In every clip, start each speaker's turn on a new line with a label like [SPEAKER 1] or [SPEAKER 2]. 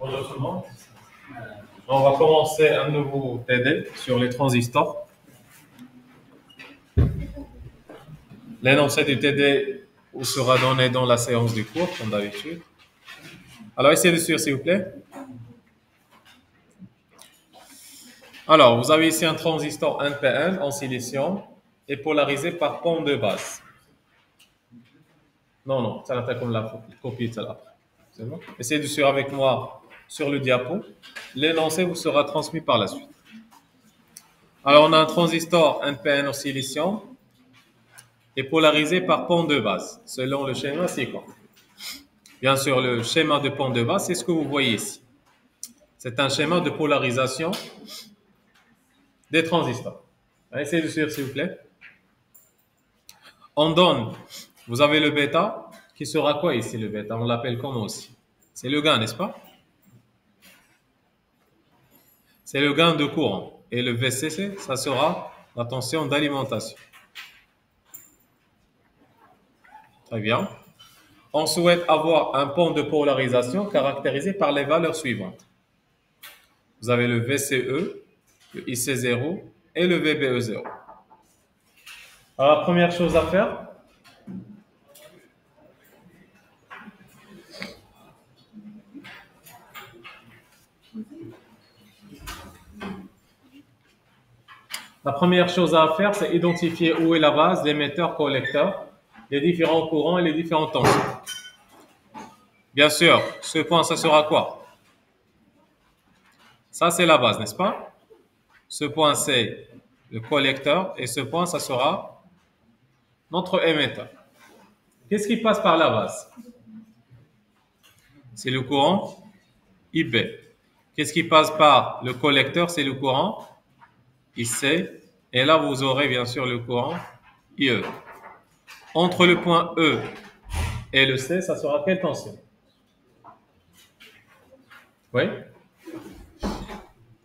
[SPEAKER 1] Bonjour tout le monde. On va commencer un nouveau TD sur les transistors. L'énoncé du TD vous sera donné dans la séance du cours, comme d'habitude. Alors, essayez de suivre, s'il vous plaît. Alors, vous avez ici un transistor NPN en silicium et polarisé par pont de base. Non, ça n'a comme la copie de celle-là. C'est bon? Essayez de suivre avec moi sur le diapo. L'énoncé vous sera transmis par la suite. Alors, on a un transistor NPN en silicium et polarisé par pont de base, selon le schéma ci-ci. Bien sûr, le schéma de pont de base, c'est ce que vous voyez ici. C'est un schéma de polarisation des transistors. Essayez de suivre, s'il vous plaît. On donne, vous avez le bêta, qui sera quoi ici, le bêta? On l'appelle comment aussi? C'est le gain, n'est-ce pas? C'est le gain de courant. Et le VCC, ça sera la tension d'alimentation. Très bien. On souhaite avoir un pont de polarisation caractérisé par les valeurs suivantes. Vous avez le VCE, le IC0 et le VBE0. Alors, la première chose à faire, c'est identifier où est la base, l'émetteur, collecteur, les différents courants et les différentes tensions. Bien sûr, ce point, ça sera quoi? Ça, c'est la base, n'est-ce pas? Ce point, c'est le collecteur et ce point, ça sera notre émetteur. Qu'est-ce qui passe par la base? C'est le courant IB. Qu'est-ce qui passe par le collecteur? C'est le courant IC. Et là, vous aurez bien sûr le courant IE. Entre le point E et le C, ça sera quelle tension? Oui?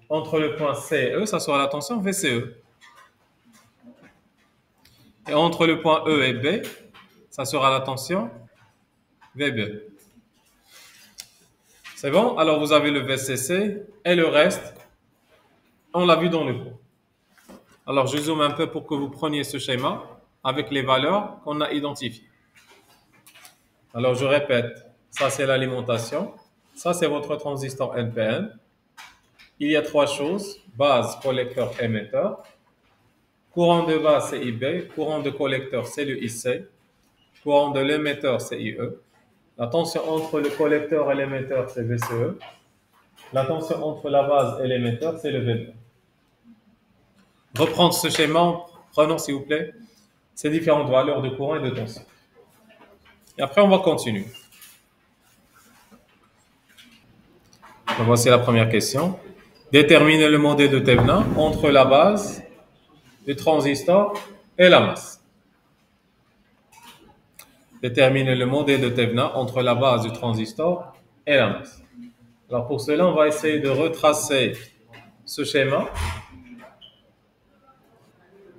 [SPEAKER 1] Entre le point C et E, ça sera la tension VCE. Et entre le point E et B, ça sera la tension VB. C'est bon? Alors, vous avez le VCC et le reste, on l'a vu dans le cours. Alors, je zoome un peu pour que vous preniez ce schéma avec les valeurs qu'on a identifiées. Alors, je répète, ça c'est l'alimentation, ça c'est votre transistor NPN. Il y a trois choses, base, collecteur, émetteur. Courant de base, c'est IB. Courant de collecteur, c'est le IC. Courant de l'émetteur, c'est IE. La tension entre le collecteur et l'émetteur, c'est VCE. La tension entre la base et l'émetteur, c'est le VB. Reprendre ce schéma, prenons s'il vous plaît ces différentes valeurs de courant et de tension. Et après, on va continuer. Donc, voici la première question. Déterminer le modèle de Thevenin entre la base du transistor et la masse. Déterminer le modèle de Thevenin entre la base du transistor et la masse. Alors pour cela, on va essayer de retracer ce schéma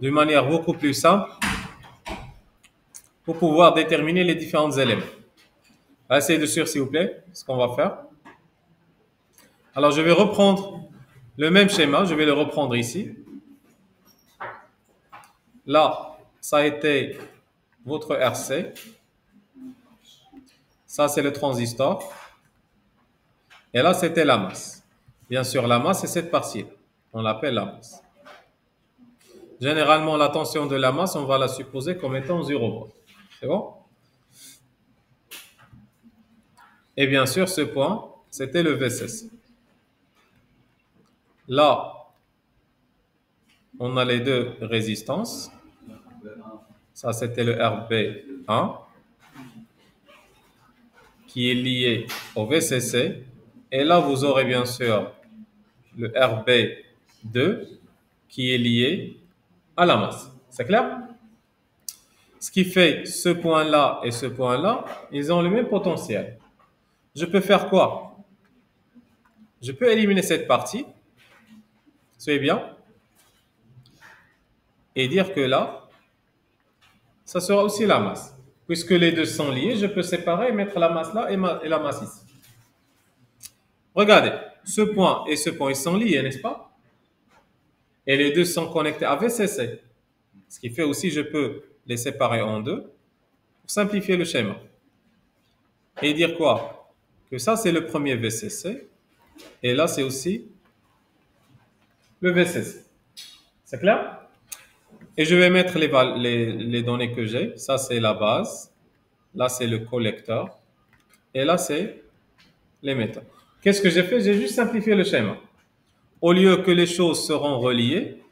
[SPEAKER 1] d'une manière beaucoup plus simple pour pouvoir déterminer les différents éléments. Essayez de suivre s'il vous plaît ce qu'on va faire. Alors je vais reprendre le même schéma, je vais le reprendre ici. Là, ça a été votre RC. Ça, c'est le transistor. Et là, c'était la masse. Bien sûr, la masse, c'est cette partie-là. On l'appelle la masse. Généralement, la tension de la masse, on va la supposer comme étant 0 volt. C'est bon? Et bien sûr, ce point, c'était le VCC. Là, on a les deux résistances. Ça, c'était le RB1 qui est lié au VCC. Et là, vous aurez bien sûr le RB2 qui est lié à la masse. C'est clair? Ce qui fait ce point-là et ce point-là, ils ont le même potentiel. Je peux faire quoi? Je peux éliminer cette partie. Soyez bien. Et dire que là, ça sera aussi la masse. Puisque les deux sont liés, je peux séparer et mettre la masse là et la masse ici. Regardez, ce point et ce point, ils sont liés, n'est-ce pas? Et les deux sont connectés à VCC. Ce qui fait aussi, je peux les séparer en deux pour simplifier le schéma. Et dire quoi? Que ça, c'est le premier VCC. Et là, c'est aussi le VCC. C'est clair? Et je vais mettre les données que j'ai. Ça, c'est la base. Là, c'est le collecteur. Et là, c'est l'émetteur. Qu'est-ce que j'ai fait? J'ai juste simplifié le schéma. Au lieu que les choses seront reliées,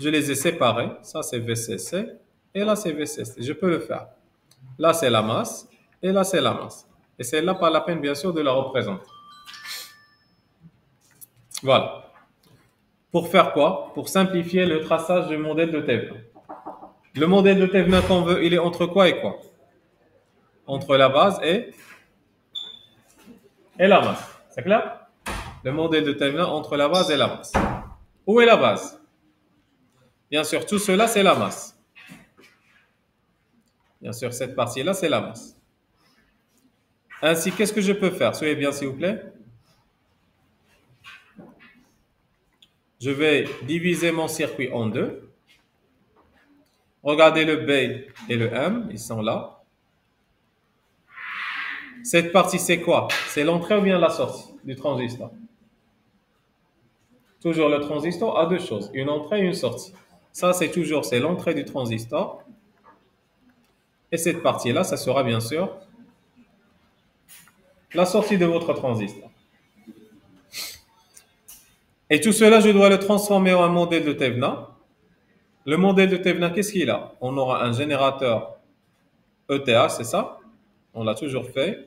[SPEAKER 1] je les ai séparées. Ça, c'est VCC. Et là, c'est VCC. Je peux le faire. Là, c'est la masse. Et là, c'est la masse. Et c'est là, pas la peine, bien sûr, de la représenter. Voilà. Pour faire quoi? Pour simplifier le traçage du modèle de Thévenin. Le modèle de Thévenin qu'on veut, il est entre quoi et quoi? Entre la base et la masse. C'est clair? Le modèle de Thévenin entre la base et la masse. Où est la base? Bien sûr, tout cela, c'est la masse. Bien sûr, cette partie-là, c'est la masse. Ainsi, qu'est-ce que je peux faire? Soyez bien, s'il vous plaît. Je vais diviser mon circuit en deux. Regardez le B et le M, ils sont là. Cette partie, c'est quoi? C'est l'entrée ou bien la sortie du transistor? Toujours le transistor a deux choses, une entrée et une sortie. Ça, c'est l'entrée du transistor. Et cette partie-là, ça sera bien sûr la sortie de votre transistor. Et tout cela, je dois le transformer en un modèle de Thévenin. Le modèle de Thévenin, qu'est-ce qu'il a? On aura un générateur ETH, c'est ça? On l'a toujours fait.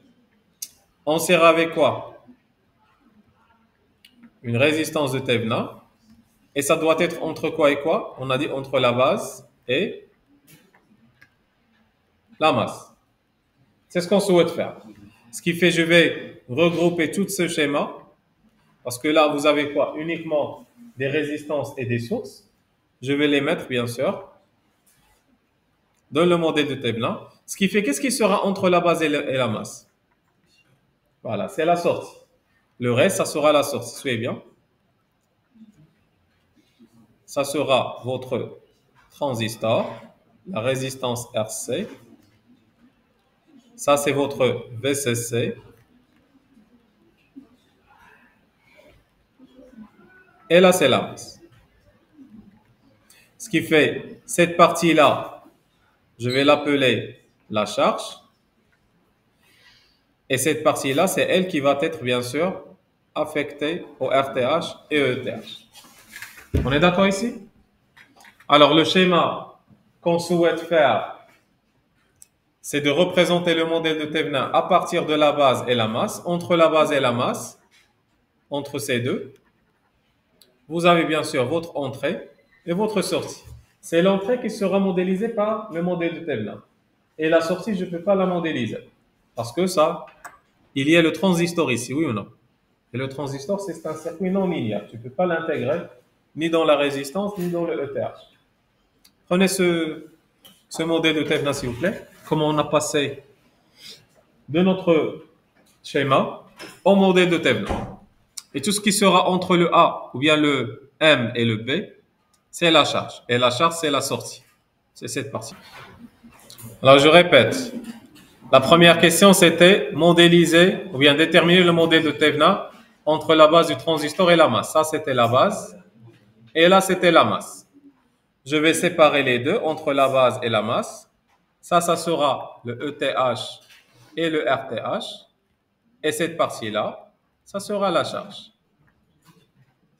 [SPEAKER 1] On sert avec quoi? Une résistance de Thévenin. Et ça doit être entre quoi et quoi? On a dit entre la base et la masse. C'est ce qu'on souhaite faire. Ce qui fait, je vais regrouper tout ce schéma. Parce que là, vous avez quoi? Uniquement des résistances et des sources. Je vais les mettre, bien sûr, dans le modèle de Thévenin. Ce qui fait, qu'est-ce qui sera entre la base et la masse? Voilà, c'est la sortie. Le reste, ça sera la sortie. Soyez bien. Ça sera votre transistor, la résistance RC. Ça, c'est votre VCC. Et là, c'est la masse. Ce qui fait, cette partie-là, je vais l'appeler la charge. Et cette partie-là, c'est elle qui va être, bien sûr, affectée au RTH et ETH. On est d'accord ici? Alors, le schéma qu'on souhaite faire, c'est de représenter le modèle de Thévenin à partir de la base et la masse. Entre la base et la masse, entre ces deux, vous avez bien sûr votre entrée et votre sortie. C'est l'entrée qui sera modélisée par le modèle de Thévenin. Et la sortie, je ne peux pas la modéliser. Parce que ça, il y a le transistor ici, oui ou non? Et le transistor, c'est un circuit non linéaire. Tu ne peux pas l'intégrer ni dans la résistance, ni dans le ETH. Prenez ce modèle de Thévenin, s'il vous plaît. Comment on a passé de notre schéma au modèle de Thévenin. Et tout ce qui sera entre le A ou bien le M et le B, c'est la charge. Et la charge, c'est la sortie. C'est cette partie. Alors, je répète. La première question, c'était modéliser ou bien déterminer le modèle de Thévenin entre la base du transistor et la masse. Ça, c'était la base. Et là, c'était la masse. Je vais séparer les deux entre la base et la masse. Ça sera le ETH et le RTH. Et cette partie-là, ça sera la charge.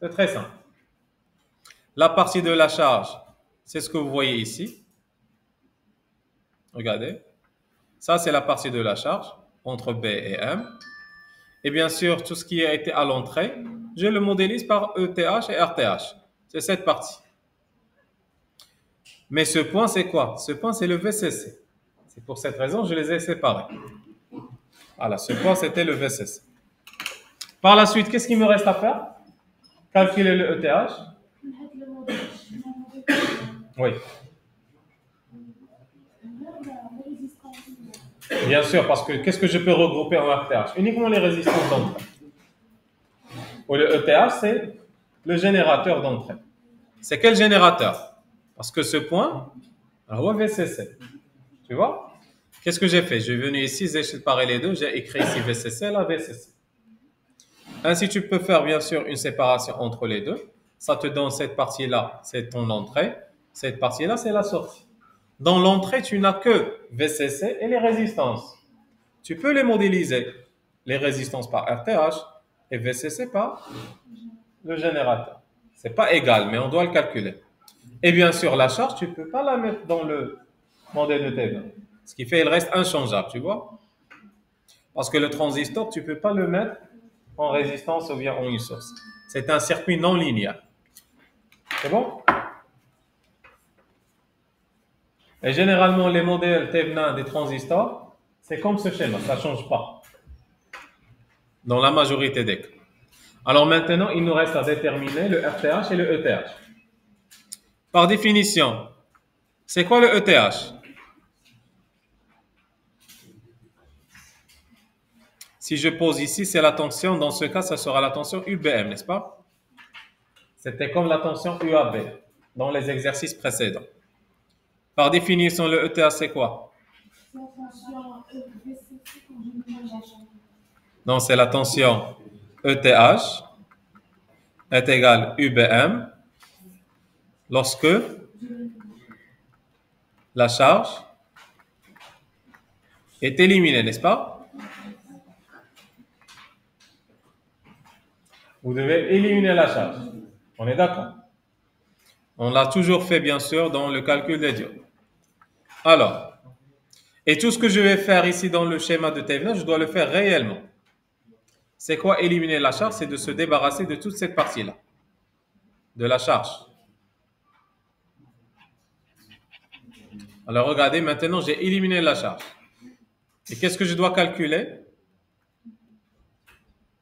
[SPEAKER 1] C'est très simple. La partie de la charge, c'est ce que vous voyez ici. Regardez. Ça, c'est la partie de la charge entre B et M. Et bien sûr, tout ce qui a été à l'entrée, je le modélise par ETH et RTH. C'est cette partie. Mais ce point, c'est quoi? Ce point, c'est le VCC. C'est pour cette raison que je les ai séparés. Voilà, ce point, c'était le VCC. Par la suite, qu'est-ce qu'il me reste à faire? Calculer le ETH. Oui. Bien sûr, parce que qu'est-ce que je peux regrouper en RTH? Uniquement les résistances d'entrée. Ou le ETH, c'est le générateur d'entrée. C'est quel générateur? Parce que ce point, هو VCC. Tu vois? Qu'est-ce que j'ai fait? Je suis venu ici, j'ai séparé les deux, j'ai écrit ici VCC, là VCC. Ainsi, tu peux faire bien sûr une séparation entre les deux. Ça te donne cette partie-là, c'est ton entrée. Cette partie-là, c'est la sortie. Dans l'entrée, tu n'as que VCC et les résistances. Tu peux les modéliser. Les résistances par RTH et VCC par le générateur. C'est pas égal, mais on doit le calculer. Et bien sûr, la charge, tu peux pas la mettre dans le modèle de Thévenin. Ce qui fait qu'il reste inchangeable, tu vois. Parce que le transistor, tu peux pas le mettre en résistance ou bien en une source. C'est un circuit non linéaire. C'est bon? Et généralement, les modèles Thévenin des transistors, c'est comme ce schéma, ça ne change pas. Dans la majorité des cas. Alors maintenant, il nous reste à déterminer le RTH et le ETH. Par définition, c'est quoi le ETH? Si je pose ici, c'est la tension. Dans ce cas, ça sera la tension UBM, n'est-ce pas? C'était comme la tension UAB dans les exercices précédents. Par définition, le ETH, c'est quoi? Donc, c'est la tension ETH est égale UBM lorsque la charge est éliminée, n'est-ce pas? Vous devez éliminer la charge. On est d'accord? On l'a toujours fait, bien sûr, dans le calcul des diodes. Alors, et tout ce que je vais faire ici dans le schéma de Thévenin, je dois le faire réellement. C'est quoi éliminer la charge? C'est de se débarrasser de toute cette partie-là, de la charge. Alors, regardez, maintenant, j'ai éliminé la charge. Et qu'est-ce que je dois calculer?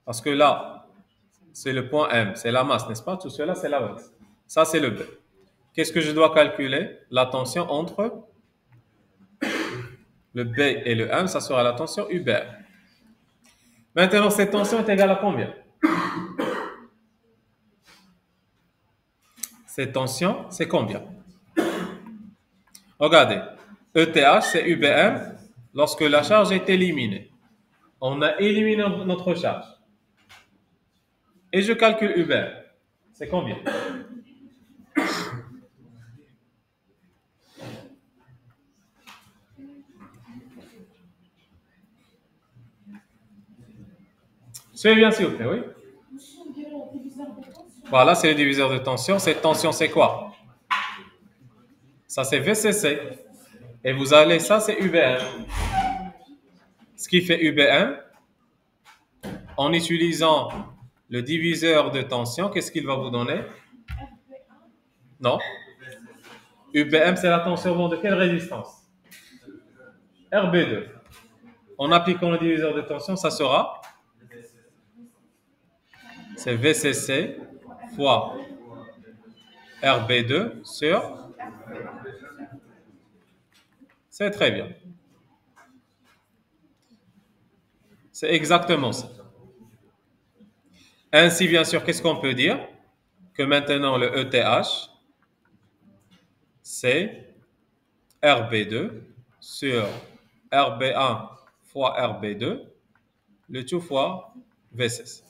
[SPEAKER 1] Parce que là, c'est le point M, c'est la masse, n'est-ce pas? Tout cela, c'est la masse. Ça, c'est le B. Qu'est-ce que je dois calculer? La tension entre le B et le M, ça sera la tension UBM. Maintenant, cette tension est égale à combien? Cette tension, c'est combien? Regardez, ETH, c'est UBM lorsque la charge est éliminée. On a éliminé notre charge. Et je calcule UBM. C'est combien? Suivez bien, s'il vous plaît, oui? Voilà, c'est le diviseur de tension. Cette tension, c'est quoi? Ça, c'est VCC. Et vous allez, ça, c'est UBM. Ce qui fait UBM, en utilisant le diviseur de tension, qu'est-ce qu'il va vous donner? Non. UBM, c'est la tension de quelle résistance? RB2. En appliquant le diviseur de tension, ça sera? C'est VCC fois RB2 sur... C'est très bien. C'est exactement ça. Ainsi, bien sûr, qu'est-ce qu'on peut dire? Que maintenant, le ETH, c'est RB2 sur RB1 fois RB2, le tout fois VCC.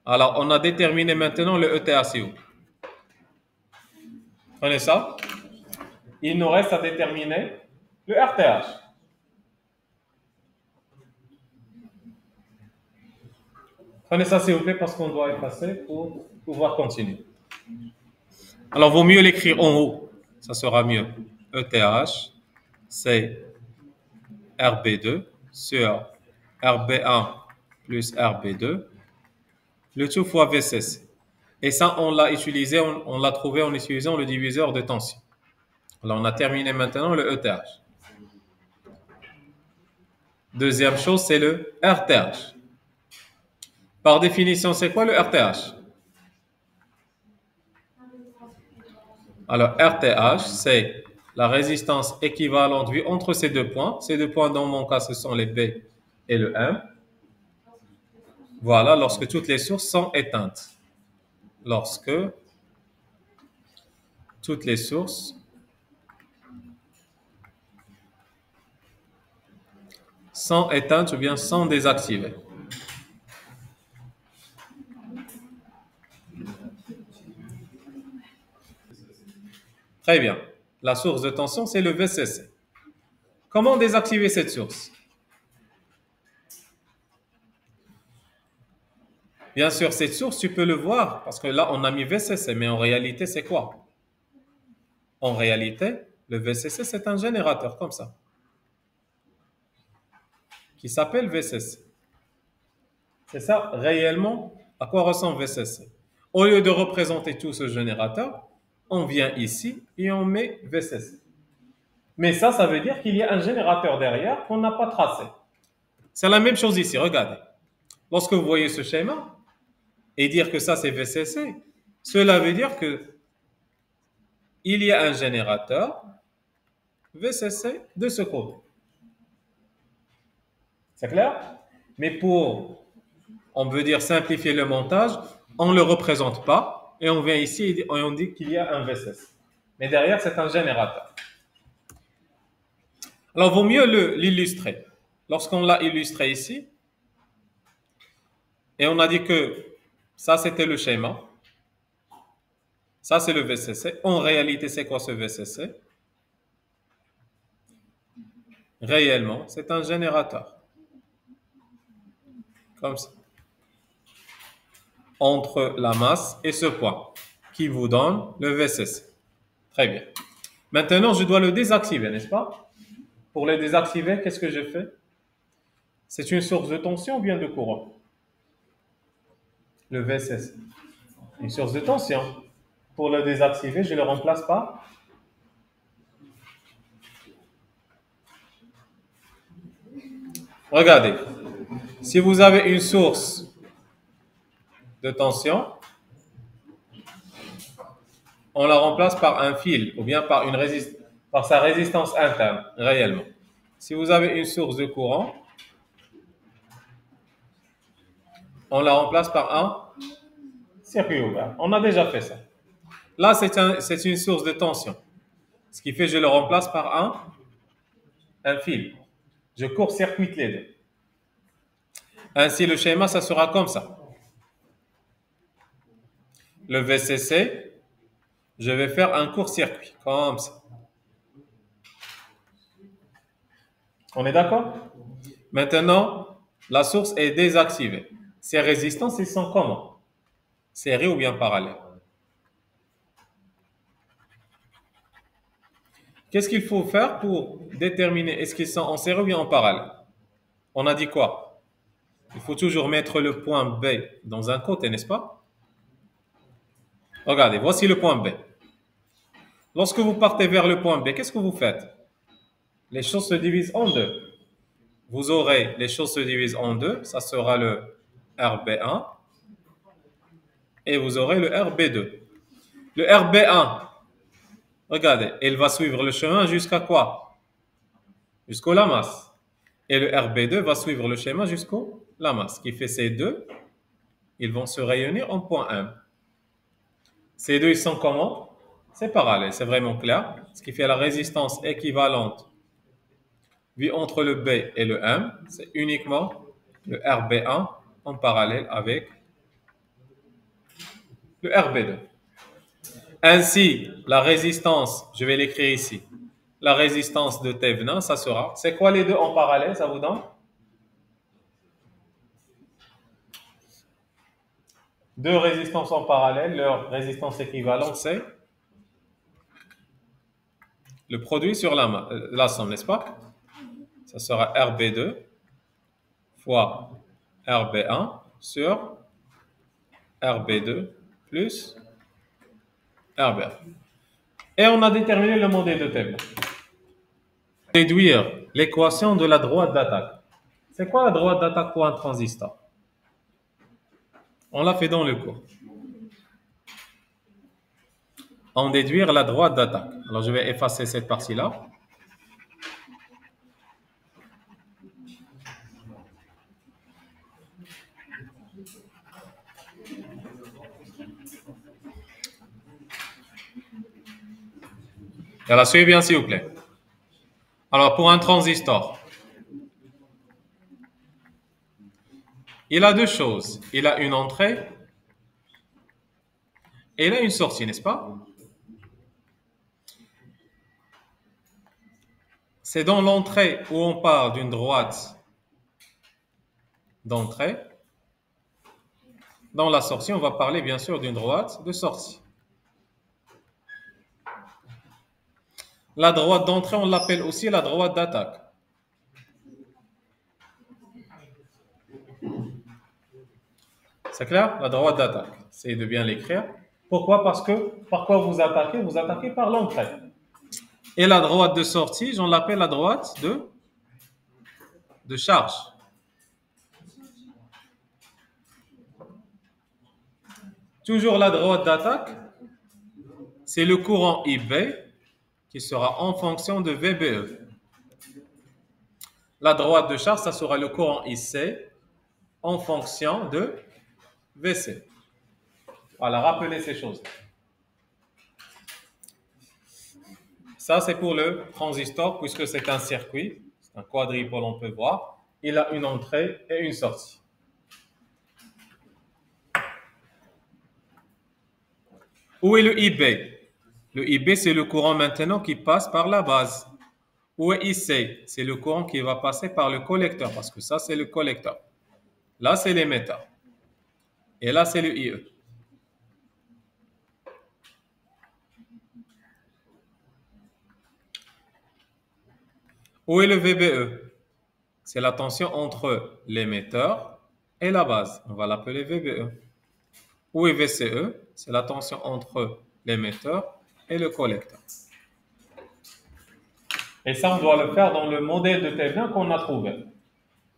[SPEAKER 1] Alors, on a déterminé maintenant le ETH, s'il vous plaît. Prenez ça. Il nous reste à déterminer le RTH. Prenez ça, s'il vous plaît, parce qu'on doit effacer pour pouvoir continuer. Alors, vaut mieux l'écrire en haut. Ça sera mieux. ETH, c'est RB2 sur RB1 plus RB2, le tout fois VCC. Et ça, on l'a utilisé, on l'a trouvé en utilisant le diviseur de tension. Alors, on a terminé maintenant le ETH. Deuxième chose, c'est le RTH. Par définition, c'est quoi le RTH? Alors, RTH, c'est la résistance équivalente vue entre ces deux points. Ces deux points, dans mon cas, ce sont les B et le M. Voilà, lorsque toutes les sources sont éteintes. Lorsque toutes les sources sont éteintes ou bien sont désactivées. Très bien. La source de tension, c'est le VCC. Comment désactiver cette source? Bien sûr, cette source, tu peux le voir, parce que là, on a mis VCC, mais en réalité, c'est quoi? En réalité, le VCC, c'est un générateur comme ça, qui s'appelle VCC. C'est ça, réellement, à quoi ressemble VCC? Au lieu de représenter tout ce générateur, on vient ici et on met VCC. Mais ça veut dire qu'il y a un générateur derrière qu'on n'a pas tracé. C'est la même chose ici, regardez. Lorsque vous voyez ce schéma, et dire que ça c'est VCC, cela veut dire que il y a un générateur VCC de ce côté. C'est clair? Mais pour, on veut dire, simplifier le montage, on ne le représente pas et on vient ici et on dit qu'il y a un VCC. Mais derrière, c'est un générateur. Alors, vaut mieux l'illustrer. Lorsqu'on l'a illustré ici, et on a dit que ça, c'était le schéma. Ça, c'est le VCC. En réalité, c'est quoi ce VCC? Réellement, c'est un générateur. Comme ça. Entre la masse et ce point, qui vous donne le VCC. Très bien. Maintenant, je dois le désactiver, n'est-ce pas? Pour le désactiver, qu'est-ce que je fais? C'est une source de tension ou bien de courant? Le VCC. Une source de tension. Pour le désactiver, je le remplace par? Regardez. Si vous avez une source de tension, on la remplace par un fil ou bien par, par sa résistance interne, réellement. Si vous avez une source de courant, on la remplace par un circuit ouvert. On a déjà fait ça. Là, c'est une source de tension. Ce qui fait que je le remplace par un fil. Je court-circuite les deux. Ainsi, le schéma, ça sera comme ça. Le VCC, je vais faire un court-circuit, comme ça. On est d'accord? Maintenant, la source est désactivée. Ces résistances, ils sont comment? Séries ou bien parallèles? Qu'est-ce qu'il faut faire pour déterminer est-ce qu'ils sont en série ou bien en parallèle? On a dit quoi? Il faut toujours mettre le point B dans un côté, n'est-ce pas? Regardez, voici le point B. Lorsque vous partez vers le point B, qu'est-ce que vous faites? Les choses se divisent en deux. Vous aurez, les choses se divisent en deux, ça sera le RB1 et vous aurez le RB2. Le RB1, regardez, il va suivre le chemin jusqu'à quoi? Jusqu'au Lamas. Et le RB2 va suivre le schéma jusqu'au Lamas, qui fait ces deux, ils vont se réunir en point M. Ces deux, ils sont comment? C'est parallèle, c'est vraiment clair. Ce qui fait la résistance équivalente vue entre le B et le M, c'est uniquement le RB1 en parallèle avec le RB2. Ainsi, la résistance, je vais l'écrire ici, la résistance de Thévenin, ça sera, c'est quoi les deux en parallèle, ça vous donne? Deux résistances en parallèle, leur résistance équivalente, c'est le produit sur la somme, n'est-ce pas? Ça sera RB2 fois RB1 sur RB2 plus RB1. Et on a déterminé le modèle de Thévenin. Déduire l'équation de la droite d'attaque. C'est quoi la droite d'attaque pour un transistor? On l'a fait dans le cours. En déduire la droite d'attaque. Alors, je vais effacer cette partie-là. Et la suivez bien, s'il vous plaît. Alors, pour un transistor, il a deux choses. Il a une entrée et il a une sortie, n'est-ce pas? C'est dans l'entrée où on parle d'une droite d'entrée. Dans la sortie, on va parler bien sûr d'une droite de sortie. La droite d'entrée, on l'appelle aussi la droite d'attaque. C'est clair? La droite d'attaque. Essayez de bien l'écrire. Pourquoi? Parce que par quoi vous attaquez? Vous attaquez par l'entrée. Et la droite de sortie, j'en l'appelle la droite de charge. Toujours la droite d'attaque, c'est le courant IB qui sera en fonction de VBE. La droite de charge, ça sera le courant IC en fonction de VC. Voilà, rappelez ces choses. Ça, c'est pour le transistor, puisque c'est un circuit, c'est un quadripôle, on peut voir. Il a une entrée et une sortie. Où est le IB? Le IB, c'est le courant maintenant qui passe par la base. Où est IC? C'est le courant qui va passer par le collecteur, parce que ça, c'est le collecteur. Là, c'est l'émetteur. Et là, c'est le IE. Où est le VBE? C'est la tension entre l'émetteur et la base. On va l'appeler VBE. Où est VCE? C'est la tension entre l'émetteur et le collecteur. Et ça, on doit le faire dans le modèle de Thévenin qu'on a trouvé.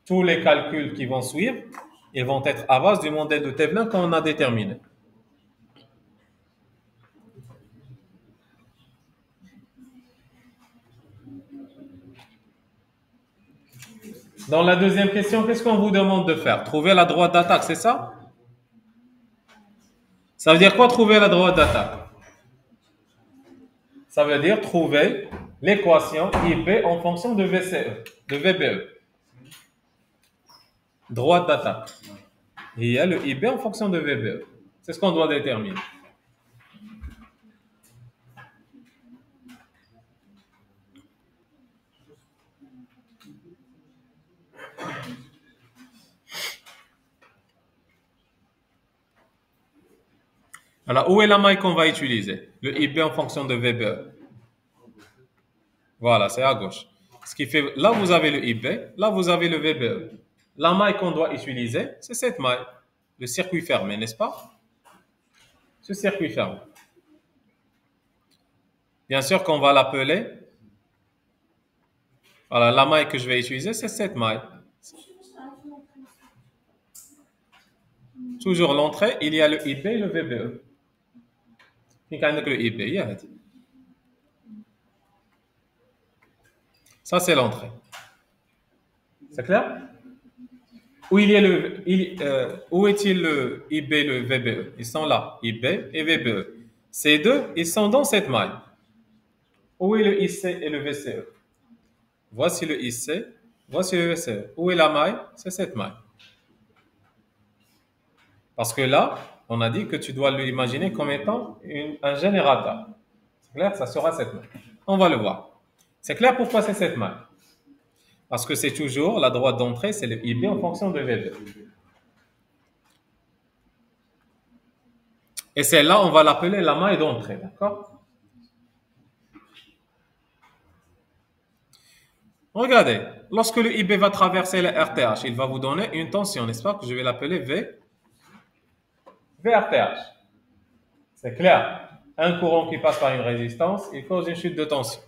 [SPEAKER 1] Tous les calculs qui vont suivre, ils vont être à base du modèle de Thévenin qu'on a déterminé. Dans la deuxième question, qu'est-ce qu'on vous demande de faire? Trouver la droite d'attaque, c'est ça? Ça veut dire quoi trouver la droite d'attaque? Ça veut dire trouver l'équation IB en fonction de VCE, de VBE. Droite d'attaque. Et il y a le IB en fonction de VBE. C'est ce qu'on doit déterminer. Alors, où est la maille qu'on va utiliser? Le IB en fonction de VBE. Voilà, c'est à gauche. Ce qui fait, là, vous avez le IB, là, vous avez le VBE. La maille qu'on doit utiliser, c'est cette maille. Le circuit fermé, n'est-ce pas? Ce circuit fermé. Bien sûr qu'on va l'appeler. Voilà, la maille que je vais utiliser, c'est cette maille. Toujours l'entrée, il y a le IB et le VBE. Le IB, ça, c'est l'entrée. C'est clair? Où est-il le IB et le VBE? Ils sont là, IB et VBE. Ces deux, ils sont dans cette maille. Où est le IC et le VCE? Voici le IC, voici le VCE. Où est la maille? C'est cette maille. Parce que là, on a dit que tu dois l'imaginer comme étant un générateur. C'est clair? Ça sera cette maille. On va le voir. C'est clair pourquoi c'est cette maille? Parce que c'est toujours la droite d'entrée, c'est le IB en fonction de VB. Et celle-là, on va l'appeler la maille d'entrée, d'accord? Regardez, lorsque le IB va traverser le RTH, il va vous donner une tension, n'est-ce pas? Que je vais l'appeler VRTH. C'est clair. Un courant qui passe par une résistance, il cause une chute de tension.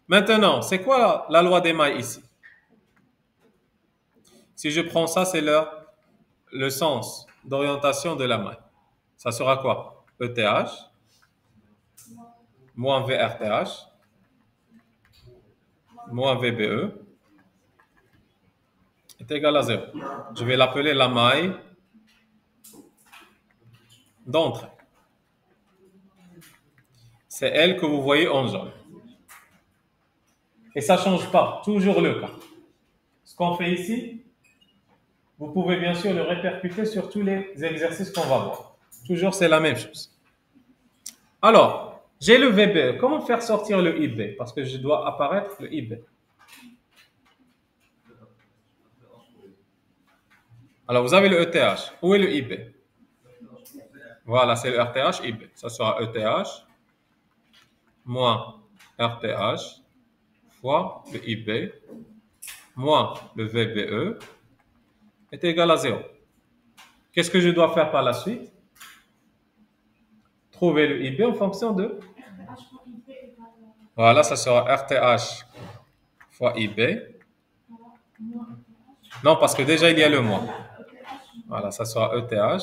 [SPEAKER 1] Maintenant, c'est quoi la loi des mailles ici? Si je prends ça, c'est le sens d'orientation de la maille. Ça sera quoi? ETH moins VRTH moins VBE est égal à 0. Je vais l'appeler la maille d'entrée. C'est elle que vous voyez en jaune. Et ça ne change pas, toujours le cas. Ce qu'on fait ici, vous pouvez bien sûr le répercuter sur tous les exercices qu'on va voir. Toujours, c'est la même chose. Alors, j'ai le VB. Comment faire sortir le IB? Parce que je dois apparaître le IB. Alors, vous avez le ETH. Où est le IB? Voilà, c'est le RTH, IB. Ça sera ETH moins RTH fois le IB moins le VBE est égal à 0. Qu'est-ce que je dois faire par la suite? Trouver le IB en fonction de... Voilà, ça sera RTH fois IB. Non, parce que déjà, il y a le moins. Voilà, ça sera ETH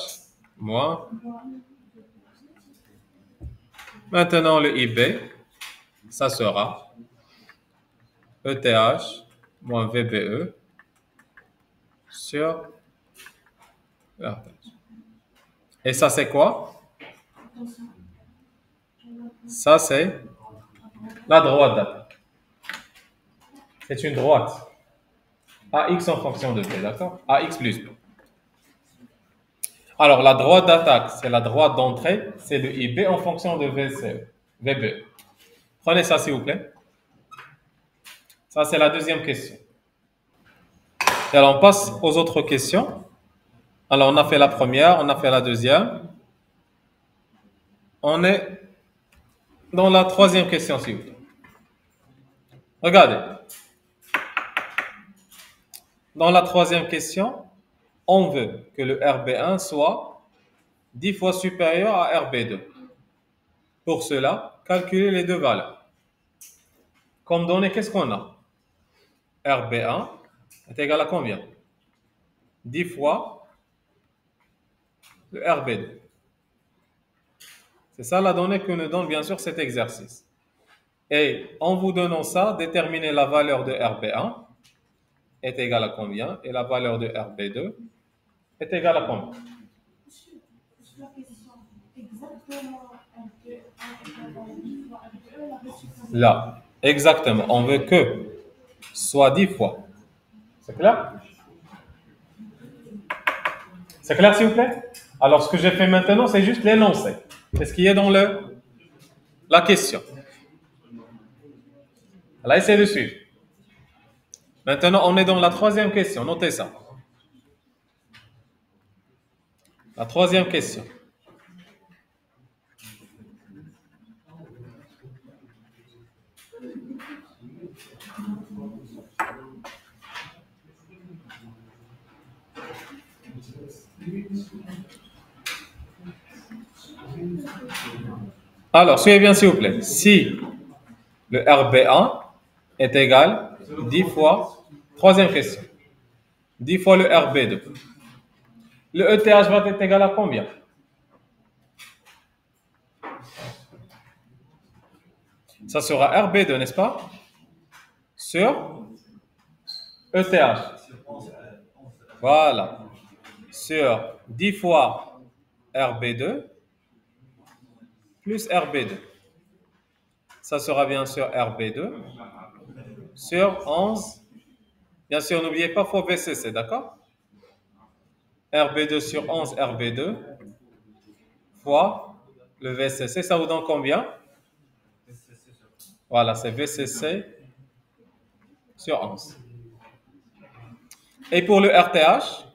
[SPEAKER 1] moins... Maintenant, le IB, ça sera ETH moins VBE sur RTH. Et ça, c'est quoi? Ça, c'est la droite d'attaque. C'est une droite. AX en fonction de B, d'accord? AX plus B. Alors, la droite d'attaque, c'est la droite d'entrée, c'est le IB en fonction de VB. Prenez ça, s'il vous plaît. Ça, c'est la deuxième question. Et alors, on passe aux autres questions. Alors, on a fait la première, on a fait la deuxième. On est dans la troisième question, s'il vous plaît. Regardez. Dans la troisième question, on veut que le RB1 soit 10 fois supérieur à RB2. Pour cela, calculez les deux valeurs. Comme donné, qu'est-ce qu'on a? RB1 est égal à combien? 10 fois le RB2. C'est ça la donnée que nous donne bien sûr cet exercice. Et en vous donnant ça, déterminez la valeur de RB1 est égale à combien et la valeur de RB2 est égale à combien? Là, exactement. On veut que soit 10 fois. C'est clair? C'est clair, s'il vous plaît? Alors, ce que j'ai fait maintenant, c'est juste l'énoncé. C'est ce qui est dans la question. Là, essayez de suivre. Maintenant, on est dans la troisième question. Notez ça. La troisième question. Alors, suivez bien, s'il vous plaît. Si le RB1 est égal 10 fois, troisième question, 10 fois le RB2, le ETH va être égal à combien? Ça sera RB2, n'est-ce pas? Sur ETH. Voilà. Sur 10 fois RB2 plus RB2. Ça sera bien sûr RB2 sur 11. Bien sûr, n'oubliez pas fois VCC, d'accord? RB2 sur 11 RB2 fois le VCC, ça vous donne combien? Voilà, c'est VCC sur 11. Et pour le RTH,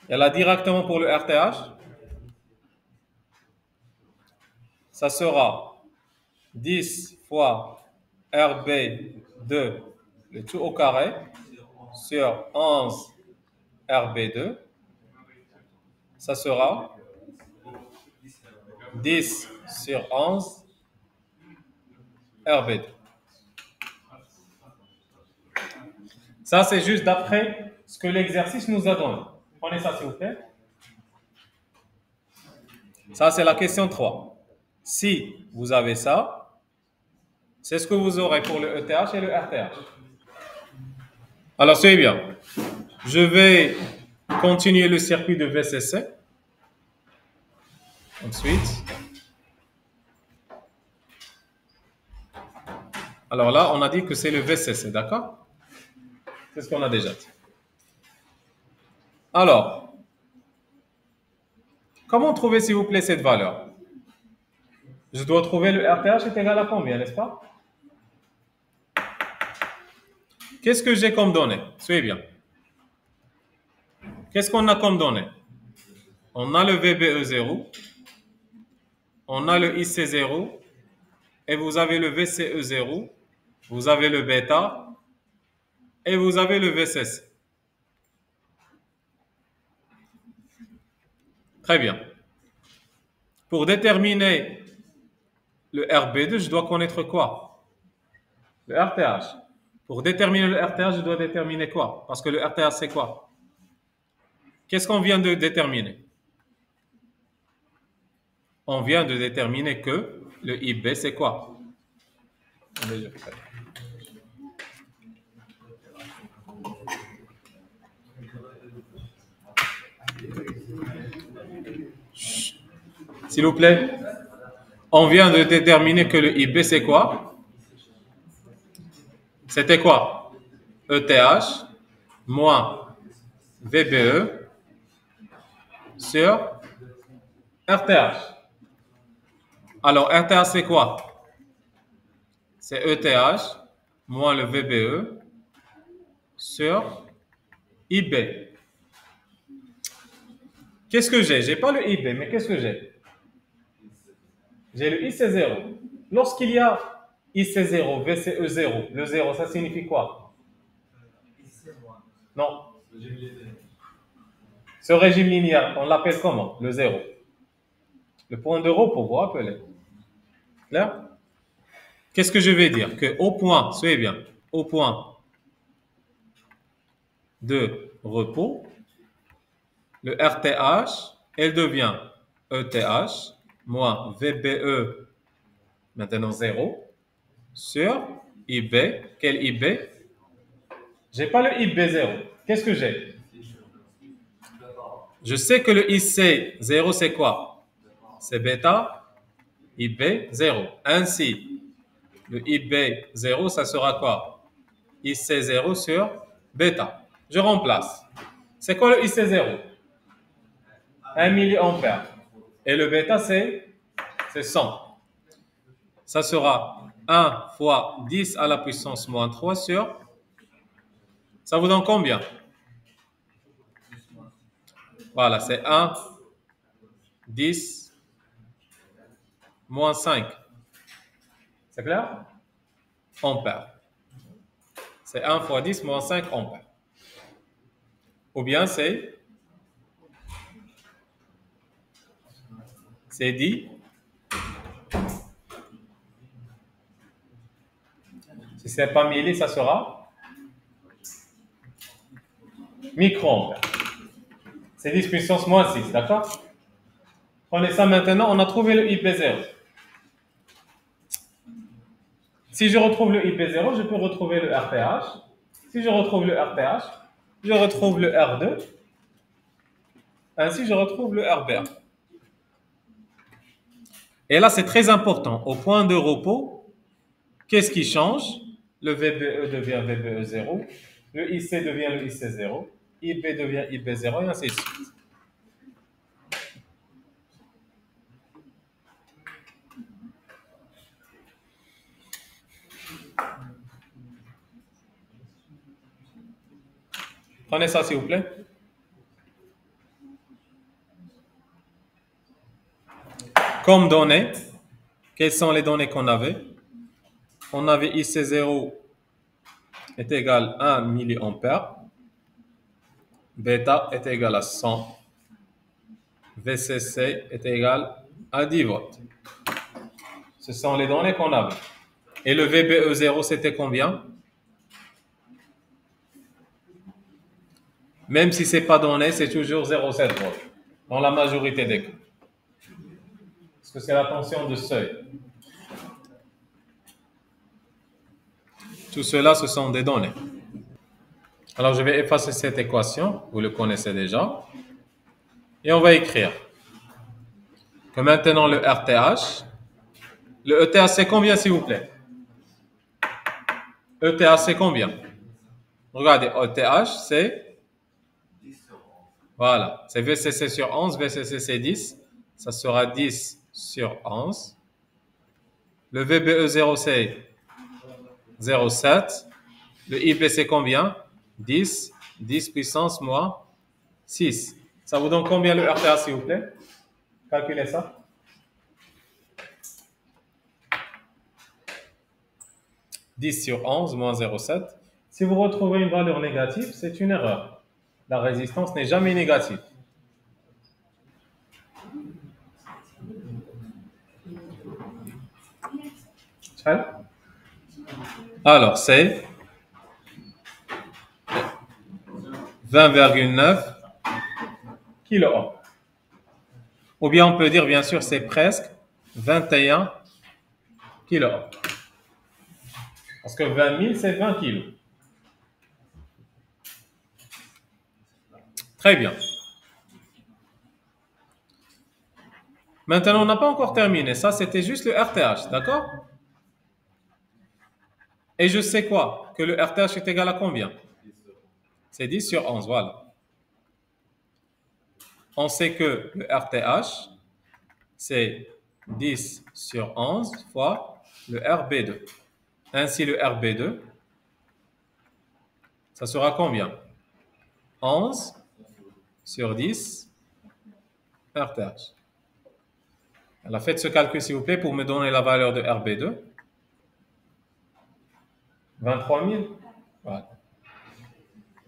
[SPEAKER 1] il y a là directement pour le RTH, ça sera 10 fois RB2, le tout au carré, sur 11 RB2, ça sera 10 sur 11 RB2. Ça, c'est juste d'après ce que l'exercice nous a donné. Prenez ça, s'il vous plaît. Ça, c'est la question 3. Si vous avez ça, c'est ce que vous aurez pour le ETH et le RTH. Alors, suivez bien. Je vais continuer le circuit de VCC. Ensuite, Alors là, on a dit que c'est le VCC, d'accord? C'est ce qu'on a déjà dit. Alors, comment trouver, s'il vous plaît, cette valeur? Je dois trouver le RTH est égal à combien, n'est-ce pas? Qu'est-ce que j'ai comme donnée? Soyez bien. Qu'est-ce qu'on a comme donnée? On a le VBE0, on a le IC0, et vous avez le VCE0, vous avez le bêta, et vous avez le VCC. Très bien. Pour déterminer le RB2, je dois connaître quoi? Le RTH. Pour déterminer le RTH, je dois déterminer quoi? Parce que le RTH, c'est quoi? Qu'est-ce qu'on vient de déterminer? On vient de déterminer que le IB, c'est quoi? S'il vous plaît. On vient de déterminer que le IB, c'est quoi? C'était quoi? ETH moins VBE sur RTH. Alors, RTH, c'est quoi? C'est ETH moins le VBE sur IB. Qu'est-ce que j'ai? J'ai pas le IB, mais qu'est-ce que j'ai? J'ai le IC0. Lorsqu'il y a IC0, VCE0, le 0, ça signifie quoi? Non. Ce régime linéaire, on l'appelle comment? Le 0. Le point de repos, vous vous rappelez? Clair? Qu'est-ce que je vais dire? Que au point, soyez bien, au point de repos, le RTH, elle devient ETH moins VBE, maintenant 0, sur IB. Quel IB? J'ai pas le IB 0. Qu'est-ce que j'ai? Je sais que le IC 0, c'est quoi? C'est bêta IB 0. Ainsi, le IB 0, ça sera quoi? IC 0 sur bêta. Je remplace. C'est quoi le IC 0? 1 milliampère. Et le bêta, c'est 100. Ça sera 1 fois 10 à la puissance moins 3 sur... Ça vous donne combien? Voilà, c'est 1, 10, moins 5. C'est clair? Ampère. C'est 1 fois 10 moins 5 ampères. Ou bien c'est 10. Si ce n'est pas milli, ça sera microampères. C'est 10 puissance moins 6, d'accord? Prenez ça maintenant, on a trouvé le IP0. Si je retrouve le IP0, je peux retrouver le RTH. Si je retrouve le RTH, je retrouve le R2. Ainsi, je retrouve le RBR. Et là, c'est très important. Au point de repos, qu'est-ce qui change? Le VBE devient VBE0, le IC devient le IC0, IB devient IB0, et ainsi de suite. Prenez ça, s'il vous plaît. Comme données, quelles sont les données qu'on avait? On avait IC0 est égal à 1 milliampère, bêta est égal à 100, VCC est égal à 10 volts. Ce sont les données qu'on avait. Et le VBE0, c'était combien? Même si ce n'est pas donné, c'est toujours 0,7 volts, dans la majorité des cas. Parce que c'est la tension de seuil. Tout cela, ce sont des données. Alors, je vais effacer cette équation, vous le connaissez déjà. Et on va écrire que maintenant le RTH, le ETH, c'est combien, s'il vous plaît? ETH, c'est combien? Regardez, ETH, c'est, voilà, c'est VCC sur 11, VCC c'est 10, ça sera 10 sur 11. Le VBE0, c'est 0,7. Le IB, c'est combien? 10, 10 puissance moins 6. Ça vous donne combien le RTA, s'il vous plaît? Calculez ça. 10 sur 11 moins 0,7. Si vous retrouvez une valeur négative, c'est une erreur. La résistance n'est jamais négative. Alors, c'est 20,9 kilo. Ou bien on peut dire, bien sûr, c'est presque 21 kilo. Parce que 20 000, c'est 20 kilos. Très bien. Maintenant, on n'a pas encore terminé. Ça, c'était juste le RTH, d'accord? Et je sais quoi? Que le RTH est égal à combien? C'est 10 sur 11, voilà. On sait que le RTH, c'est 10 sur 11 fois le RB2. Ainsi, le RB2, ça sera combien? 11 sur 10 RTH. Alors, faites ce calcul, s'il vous plaît, pour me donner la valeur de RB2. 23 000. Voilà.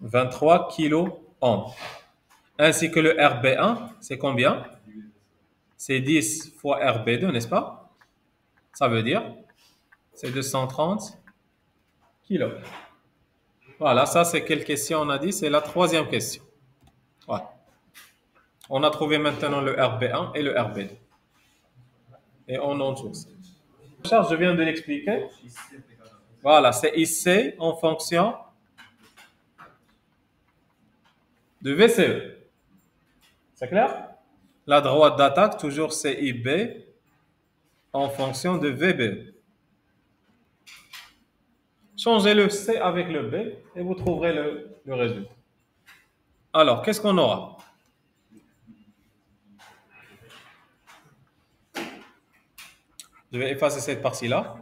[SPEAKER 1] 23 kilo-ohms. Ainsi que le RB1, c'est combien? C'est 10 fois RB2, n'est-ce pas? Ça veut dire, c'est 230 kilos. Voilà, ça c'est quelle question on a dit? C'est la troisième question. Voilà. On a trouvé maintenant le RB1 et le RB2. Et on en chose. Charge, je viens de l'expliquer. Voilà, c'est IC en fonction de VCE. C'est clair? La droite d'attaque, toujours c'est IB en fonction de VB. Changez le C avec le B et vous trouverez le résultat. Alors, qu'est-ce qu'on aura? Je vais effacer cette partie-là.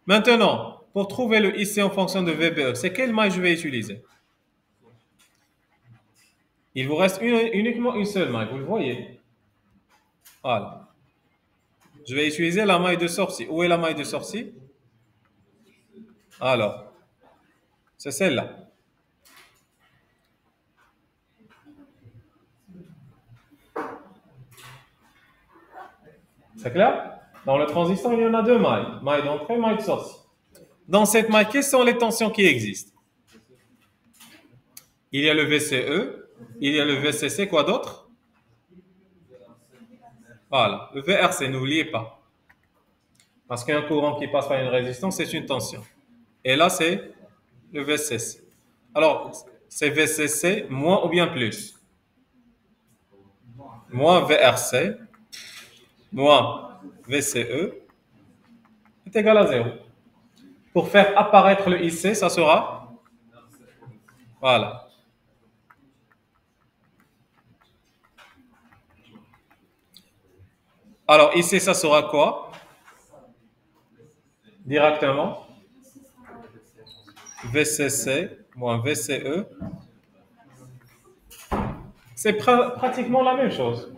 [SPEAKER 1] Maintenant, pour trouver le IC en fonction de VBE, c'est quelle maille je vais utiliser? Il vous reste uniquement une seule maille, vous le voyez. Voilà. Je vais utiliser la maille de sortie. Où est la maille de sortie? Alors, c'est celle-là. C'est clair? Dans le transistor, il y en a deux mailles. Maille d'entrée, maille de sortie. Dans cette maille, quelles sont les tensions qui existent? Il y a le VCE, il y a le VCC, quoi d'autre? Voilà, le VRC, n'oubliez pas. Parce qu'un courant qui passe par une résistance, c'est une tension. Et là, c'est le VCC. Alors, c'est VCC moins ou bien plus? Moins VRC, moins VCE est égal à 0. Pour faire apparaître le IC, ça sera? Voilà. Alors, ici, ça sera quoi? Directement. VCC moins VCE. C'est pratiquement la même chose.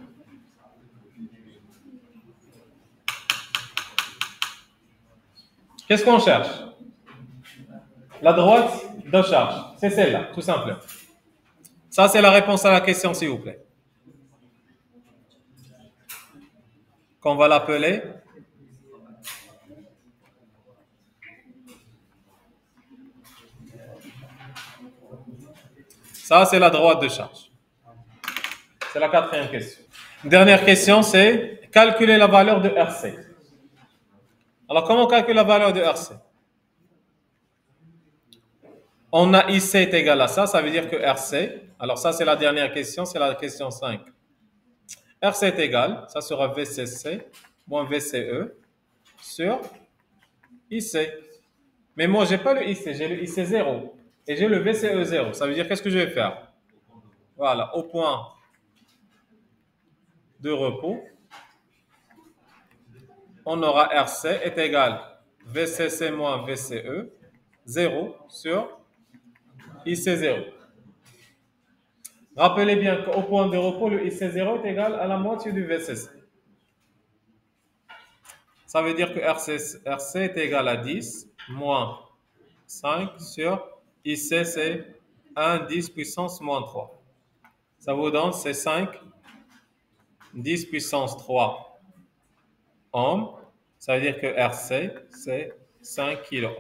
[SPEAKER 1] Qu'est-ce qu'on cherche? La droite de charge. C'est celle-là, tout simplement. Ça, c'est la réponse à la question, s'il vous plaît. Qu'on va l'appeler ça, c'est la droite de charge. C'est la quatrième question. Dernière question, c'est calculer la valeur de RC. Alors, comment on calcule la valeur de RC? On a IC est égal à ça, ça veut dire que RC, alors ça c'est la dernière question, c'est la question 5. RC est égal, ça sera VCC moins VCE sur IC. Mais moi, j'ai pas le IC, j'ai le IC 0 et j'ai le VCE 0. Ça veut dire qu'est-ce que je vais faire? Voilà, au point de repos, on aura RC est égal VCC moins VCE 0 sur IC 0. Rappelez bien qu'au point de repos, le IC 0 est égal à la moitié du VCC. Ça veut dire que RC est égal à 10 moins 5 sur IC, c'est 1 10 puissance moins 3. Ça vous donne, c'est 5 10 puissance 3 ohms. Ça veut dire que RC, c'est 5 kilo.